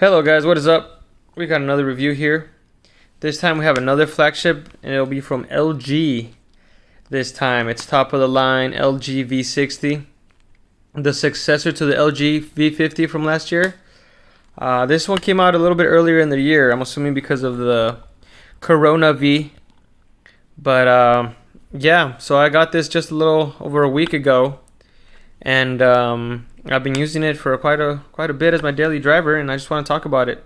Hello guys, what is up? We got another review here. This time we have another flagship and it'll be from LG. This time it's top of the line LG V60, the successor to the LG V50 from last year. This one came out a little bit earlier in the year, I'm assuming because of the Corona V. But yeah, so I got this just a little over a week ago, and I've been using it for quite a bit as my daily driver, and I just want to talk about it.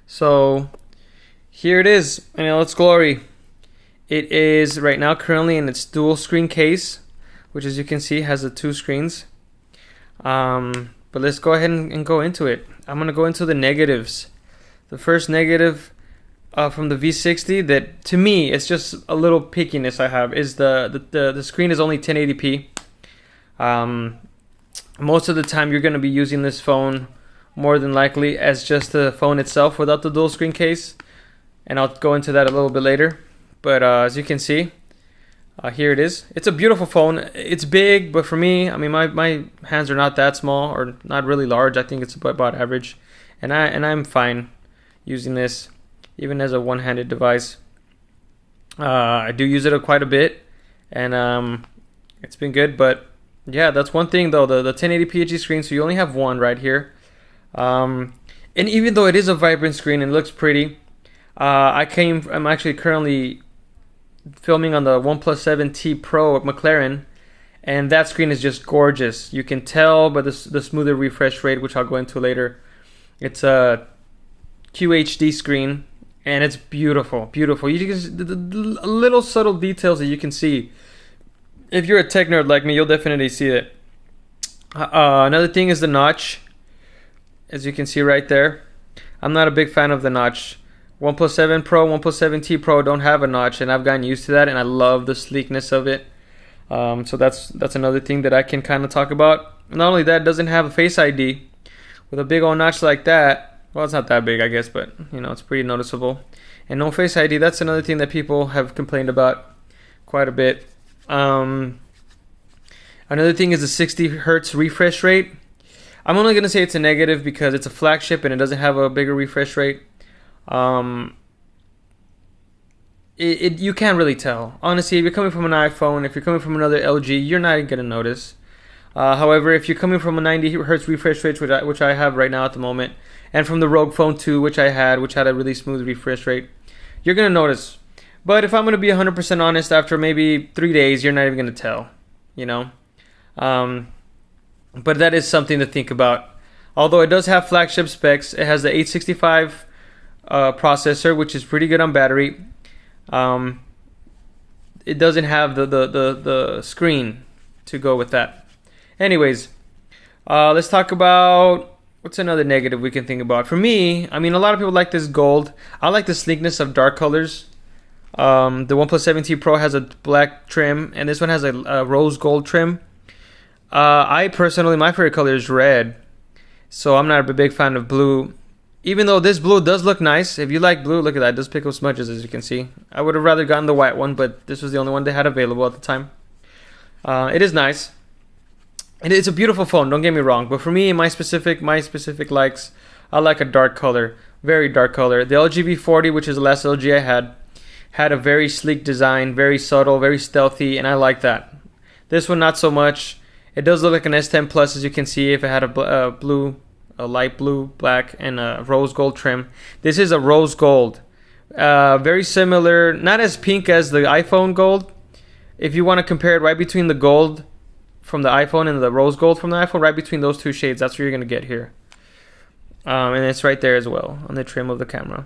So here it is in all its glory. It is right now currently in its dual screen case, which as you can see has the two screens. But let's go ahead and go into it. I'm gonna go into the negatives. The first negative from the V60 that to me it's just a little pickiness I have is the screen is only 1080p. Most of the time you're going to be using this phone more than likely as just the phone itself without the dual screen case, and I'll go into that a little bit later. But as you can see, here it is. It's a beautiful phone. It's big, but for me, I mean, my hands are not that small or not really large. I think it's about average, and I'm fine using this even as a one-handed device. I do use it quite a bit, and it's been good. But yeah, that's one thing though, the 1080p HD screen, so you only have one right here. And even though it is a vibrant screen and looks pretty, I'm actually currently filming on the OnePlus 7T Pro at McLaren, and that screen is just gorgeous. You can tell by the smoother refresh rate, which I'll go into later. It's a QHD screen, and it's beautiful. You can the little subtle details that you can see. If you're a tech nerd like me, you'll definitely see it. Another thing is the notch. As you can see right there, I'm not a big fan of the notch. OnePlus 7 Pro, OnePlus 7T Pro don't have a notch, and I've gotten used to that, and I love the sleekness of it. So that's another thing that I can kind of talk about. Not only that, it doesn't have a Face ID. With a big old notch like that, well, it's not that big, I guess, but you know, it's pretty noticeable. And no Face ID, that's another thing that people have complained about quite a bit. Another thing is the 60 hertz refresh rate. I'm only going to say it's a negative because it's a flagship and it doesn't have a bigger refresh rate. You can't really tell. Honestly, if you're coming from an iPhone, if you're coming from another LG, you're not going to notice. However, if you're coming from a 90 hertz refresh rate, which I have right now at the moment, and from the Rogue Phone 2, which had a really smooth refresh rate, you're going to notice. But if I'm going to be 100% honest, after maybe 3 days, you're not even going to tell, you know. But that is something to think about. Although it does have flagship specs, it has the 865 processor, which is pretty good on battery. It doesn't have the screen to go with that. Anyways, let's talk about what's another negative we can think about. For me, I mean, a lot of people like this gold. I like the sleekness of dark colors. The OnePlus 7T Pro has a black trim, and this one has a rose gold trim. I personally, my favorite color is red, so I'm not a big fan of blue. Even though this blue does look nice. If you like blue, look at that. It does pick up smudges, as you can see. I would have rather gotten the white one, but this was the only one they had available at the time. It is nice. And it's a beautiful phone, don't get me wrong. But for me, my specific likes, I like a dark color. Very dark color. The LG V40, which is the last LG I had a very sleek design, very subtle, very stealthy, and I like that. This one, not so much. It does look like an S10 Plus, as you can see, if it had a light blue, black, and a rose gold trim. This is a rose gold. Very similar, not as pink as the iPhone gold. If you want to compare it right between the gold from the iPhone and the rose gold from the iPhone, right between those two shades, that's what you're going to get here. And it's right there as well on the trim of the camera.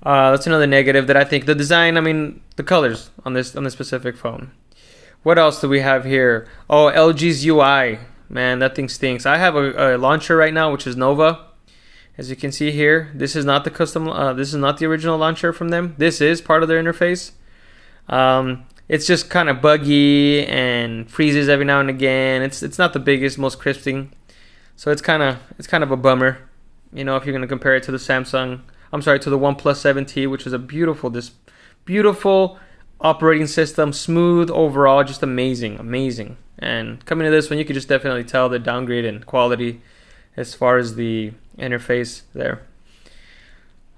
That's another negative that I think. The design, I mean, the colors on this specific phone. What else do we have here? Oh, LG's UI. Man, that thing stinks. I have a launcher right now, which is Nova. As you can see here, this is not the custom. This is not the original launcher from them. This is part of their interface. It's just kind of buggy and freezes every now and again. It's not the biggest, most crisp thing. So it's kind of a bummer. You know, if you're gonna compare it to the to the OnePlus 7T, which is a beautiful operating system, smooth overall, just amazing. And coming to this one, you could just definitely tell the downgrade in quality as far as the interface there.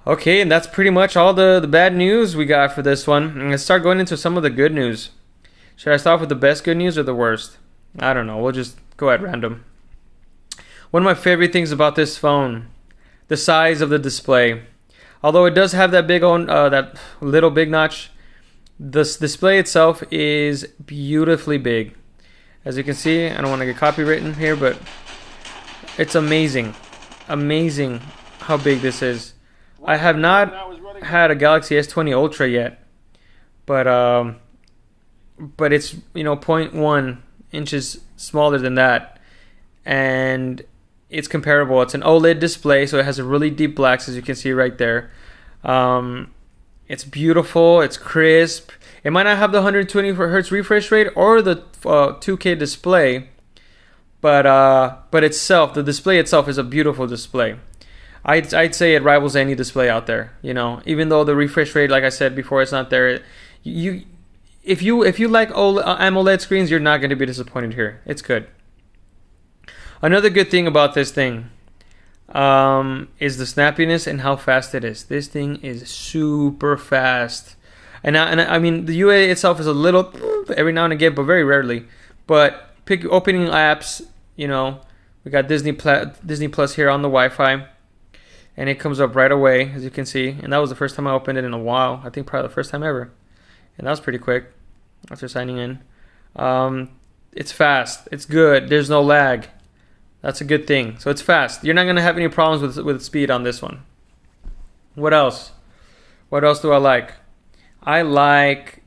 Okay, and that's pretty much all the bad news we got for this one. And let's start going into some of the good news. Should I start off with the best good news or the worst? I don't know. We'll just go at random. One of my favorite things about this phone, the size of the display. Although it does have that that little big notch, the display itself is beautifully big. As you can see, I don't want to get copywritten here, but it's amazing. Amazing how big this is. I have not had a Galaxy S20 Ultra yet, but it's, you know, 0.1 inches smaller than that, and it's comparable. It's an OLED display, so it has a really deep blacks, as you can see right there. It's beautiful. It's crisp. It might not have the 120 hertz refresh rate or the 2K display, but the display itself is a beautiful display. I'd say it rivals any display out there. You know, even though the refresh rate, like I said before, it's not there. If you like AMOLED screens, you're not going to be disappointed here. It's good. Another good thing about this thing is the snappiness and how fast it is. This thing is super fast. And I mean, the UI itself is a little every now and again, but very rarely. But opening apps, you know, we got Disney Plus here on the Wi-Fi, and it comes up right away, as you can see. And that was the first time I opened it in a while. I think probably the first time ever. And that was pretty quick after signing in. It's fast. It's good. There's no lag. That's a good thing. So it's fast. You're not going to have any problems with speed on this one. What else? What else do I like? I like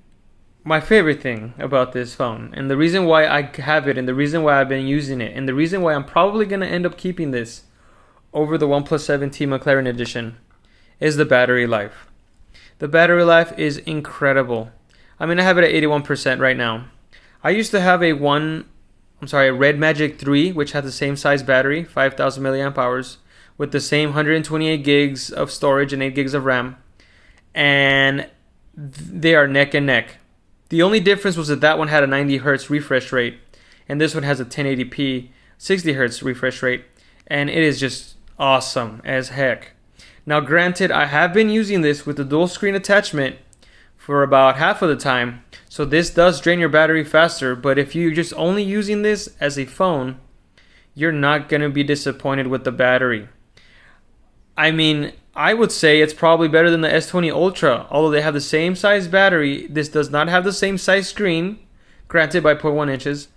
my favorite thing about this phone, and the reason why I have it, and the reason why I've been using it, and the reason why I'm probably going to end up keeping this over the OnePlus 7T McLaren Edition is the battery life. The battery life is incredible. I mean, I have it at 81% right now. I used to have a Red Magic 3, which had the same size battery, 5,000 milliamp hours, with the same 128 gigs of storage and 8 gigs of RAM. And they are neck and neck. The only difference was that one had a 90 hertz refresh rate, and this one has a 1080p 60 hertz refresh rate. And it is just awesome as heck. Now, granted, I have been using this with the dual screen attachment for about half of the time, so this does drain your battery faster. But if you're just only using this as a phone, you're not going to be disappointed with the battery. I mean, I would say it's probably better than the S20 Ultra. Although they have the same size battery, this does not have the same size screen, granted by 0.1 inches,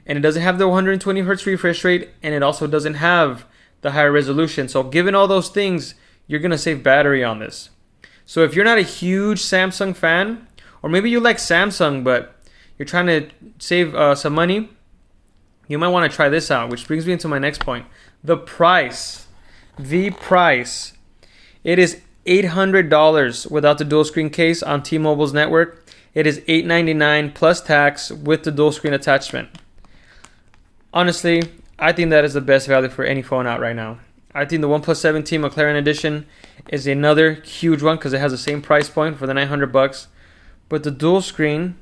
and it doesn't have the 120 hertz refresh rate, and it also doesn't have the higher resolution. So given all those things, you're going to save battery on this. So if you're not a huge Samsung fan, or maybe you like Samsung but you're trying to save some money, you might want to try this out, which brings me into my next point. The price. The price. It is $800 without the dual screen case on T-Mobile's network. It is $899 plus tax with the dual screen attachment. Honestly, I think that is the best value for any phone out right now. I think the OnePlus 7T McLaren Edition is another huge one because it has the same price point for the $900. But the dual screen,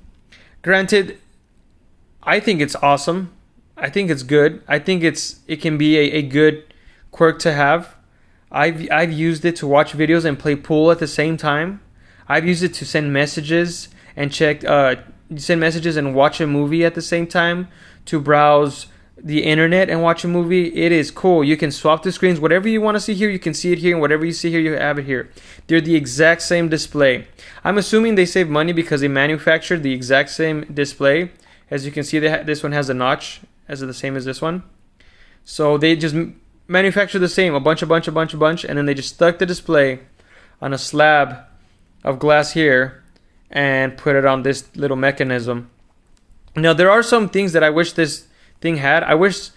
granted, I think it's awesome. I think it's good. I think it can be a good quirk to have. I've used it to watch videos and play pool at the same time. I've used it to send messages and watch a movie at the same time, to browse the internet and watch a movie. It is cool. You can swap the screens. Whatever you want to see here, you can see it here, and whatever you see here, you have it here. They're the exact same display. I'm assuming they save money because they manufactured the exact same display. As you can see, this one has a notch as the same as this one. So they just manufactured the same, a bunch, and then they just stuck the display on a slab of glass here and put it on this little mechanism. Now, there are some things that I wish this thing had. I wish,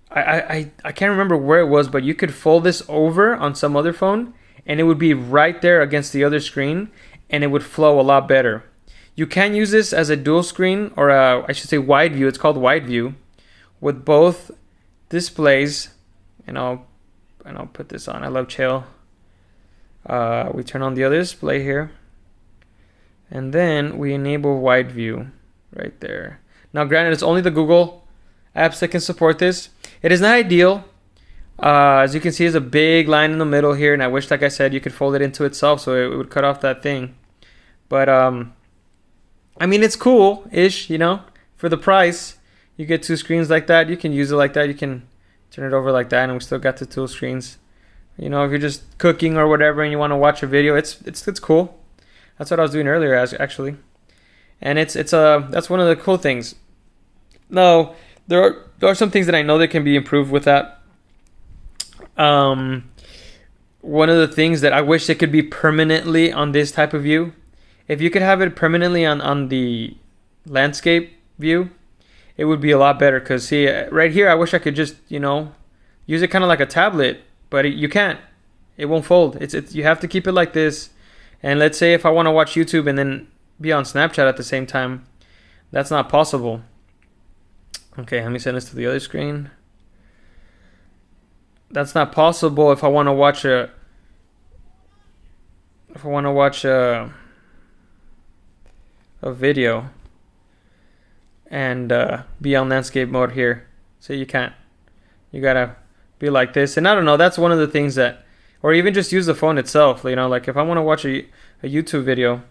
I can't remember where it was, but you could fold this over on some other phone and it would be right there against the other screen and it would flow a lot better. You can use this as a dual screen, or I should say wide view. It's called wide view, with both displays. And I'll put this on. I love chill. We turn on the other display here, and then we enable wide view right there. Now, granted, it's only the Google apps that can support this. It is not ideal As you can see, there's a big line in the middle here, and I wish, like I said, you could fold it into itself so it would cut off that thing. But I mean, it's cool-ish, you know, for the price. You get two screens like that. You can use it like that. You can turn it over like that, and we still got the two screens. You know, if you're just cooking or whatever and you want to watch a video, it's cool. That's what I was doing earlier, actually. And it's that's one of the cool things. Now, there are some things that I know that can be improved with that. One of the things that I wish it could be permanently on this type of view. If you could have it permanently on the landscape view, it would be a lot better. Because see, right here, I wish I could just, you know, use it kind of like a tablet, but you can't. It won't fold. You have to keep it like this. And let's say if I want to watch YouTube and then be on Snapchat at the same time, that's not possible. Okay, let me send this to the other screen. That's not possible if I want to watch a video and be on landscape mode here. So you can't. You gotta be like this. And I don't know, that's one of the things that, or even just use the phone itself. You know, like if I want to watch a YouTube video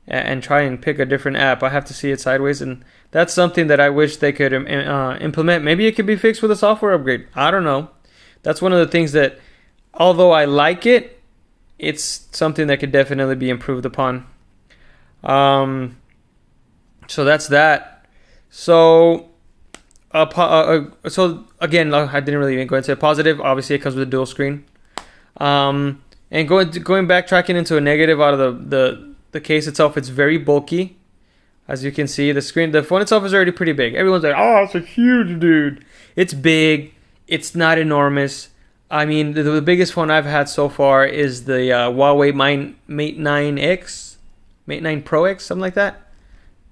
and try and pick a different app, I have to see it sideways. And that's something that I wish they could implement. Maybe it could be fixed with a software upgrade. I don't know. That's one of the things that, although I like it, it's something that could definitely be improved upon. So that's that. So so again, I didn't really even go into a positive. Obviously, it comes with a dual screen. And going backtracking into a negative out of the case itself, it's very bulky. As you can see, the phone itself is already pretty big. Everyone's like, "Oh, it's a huge dude." It's big. It's not enormous. I mean, the biggest phone I've had so far is the Huawei Mate 9X, Mate 9 Pro X, something like that.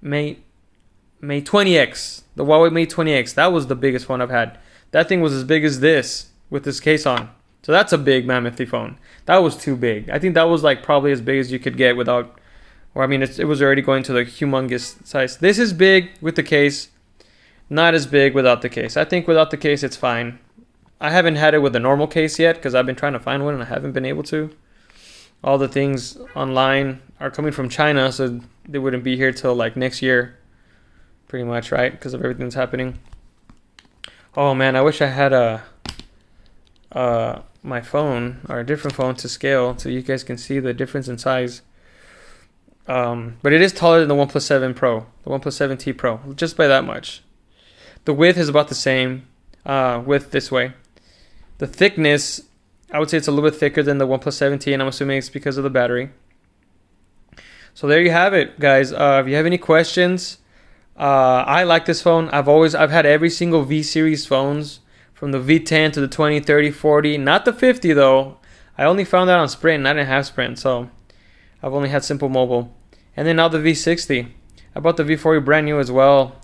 Mate 20X, the Huawei Mate 20X. That was the biggest phone I've had. That thing was as big as this with this case on. So that's a big mammoth phone. That was too big. I think that was like probably as big as you could get without, or I mean, it was already going to the humongous size. This is big with the case, not as big without the case. I think without the case, it's fine. I haven't had it with a normal case yet because I've been trying to find one and I haven't been able to. All the things online are coming from China, so they wouldn't be here till like next year, pretty much, right? Because of everything that's happening. Oh man, I wish I had my phone or a different phone to scale so you guys can see the difference in size. But it is taller than the OnePlus 7 Pro, the OnePlus 7T Pro, just by that much. The width is about the same width this way. The thickness, I would say it's a little bit thicker than the OnePlus 7T, and I'm assuming it's because of the battery. So there you have it, guys. If you have any questions, I like this phone. I've had every single V series phones, from the V10 to the 20, 30, 40. Not the 50 though. I only found that on Sprint, and I didn't have Sprint, so I've only had Simple Mobile. And then now the V60. I bought the V40 brand new as well.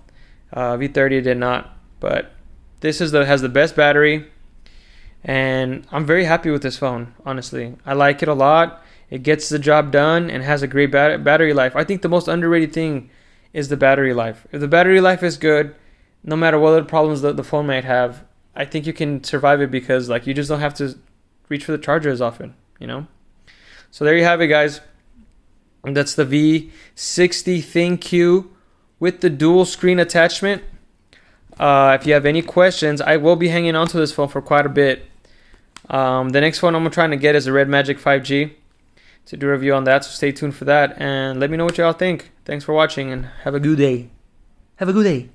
V30 did not, but this has the best battery, and I'm very happy with this phone. Honestly, I like it a lot. It gets the job done and has a great battery life. I think the most underrated thing is the battery life. If the battery life is good, no matter what other problems the phone might have, I think you can survive it because like you just don't have to reach for the charger as often, you know. So there you have it, guys. And that's the V60 thinq with the dual screen attachment. If you have any questions, I will be hanging on to this phone for quite a bit. The next phone I'm trying to get is a Red Magic 5G to do a review on that, so stay tuned for that and let me know what y'all think. Thanks for watching and have a good day. Have a good day.